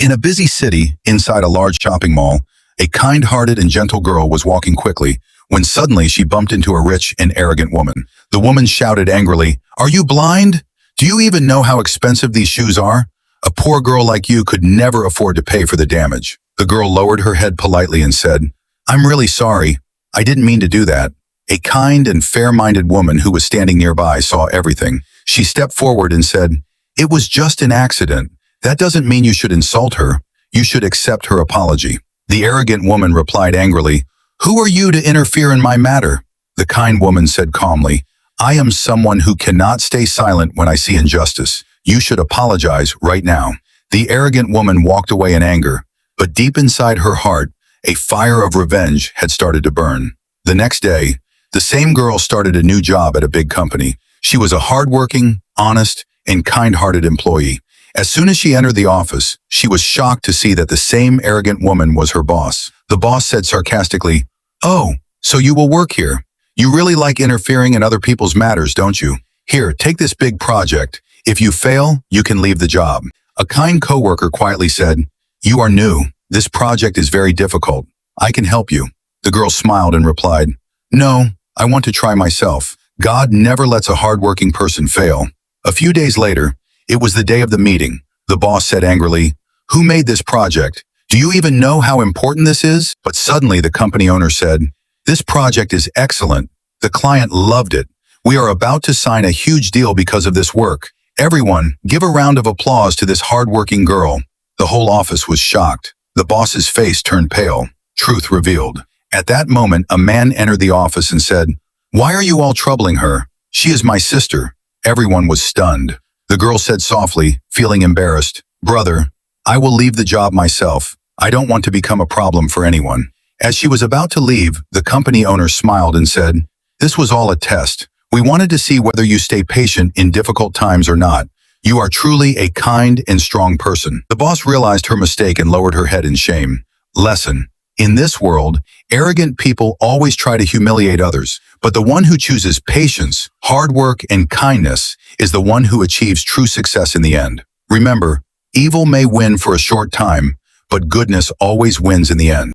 In a busy city, inside a large shopping mall, a kind-hearted and gentle girl was walking quickly when suddenly she bumped into a rich and arrogant woman. The woman shouted angrily, "Are you blind? Do you even know how expensive these shoes are? A poor girl like you could never afford to pay for the damage." The girl lowered her head politely and said, "I'm really sorry. I didn't mean to do that." A kind and fair-minded woman who was standing nearby saw everything. She stepped forward and said, "It was just an accident. That doesn't mean you should insult her. You should accept her apology." The arrogant woman replied angrily, "Who are you to interfere in my matter?" The kind woman said calmly, "I am someone who cannot stay silent when I see injustice. You should apologize right now." The arrogant woman walked away in anger, but deep inside her heart, a fire of revenge had started to burn. The next day, the same girl started a new job at a big company. She was a hardworking, honest, and kind-hearted employee. As soon as she entered the office, she was shocked to see that the same arrogant woman was her boss. The boss said sarcastically, "Oh, so you will work here. You really like interfering in other people's matters, don't you? Here, take this big project. If you fail, you can leave the job." A kind coworker quietly said, "You are new. This project is very difficult. I can help you." The girl smiled and replied, "No, I want to try myself. God never lets a hardworking person fail." A few days later, it was the day of the meeting. The boss said angrily, "Who made this project? Do you even know how important this is?" But suddenly the company owner said, "This project is excellent. The client loved it. We are about to sign a huge deal because of this work. Everyone, give a round of applause to this hardworking girl." The whole office was shocked. The boss's face turned pale. Truth revealed. At that moment, a man entered the office and said, "Why are you all troubling her? She is my sister." Everyone was stunned. The girl said softly, feeling embarrassed, "Brother, I will leave the job myself. I don't want to become a problem for anyone." As she was about to leave, the company owner smiled and said, "This was all a test. We wanted to see whether you stay patient in difficult times or not. You are truly a kind and strong person." The boss realized her mistake and lowered her head in shame. Lesson: in this world, arrogant people always try to humiliate others, but the one who chooses patience, hard work, and kindness is the one who achieves true success in the end. Remember, evil may win for a short time, but goodness always wins in the end.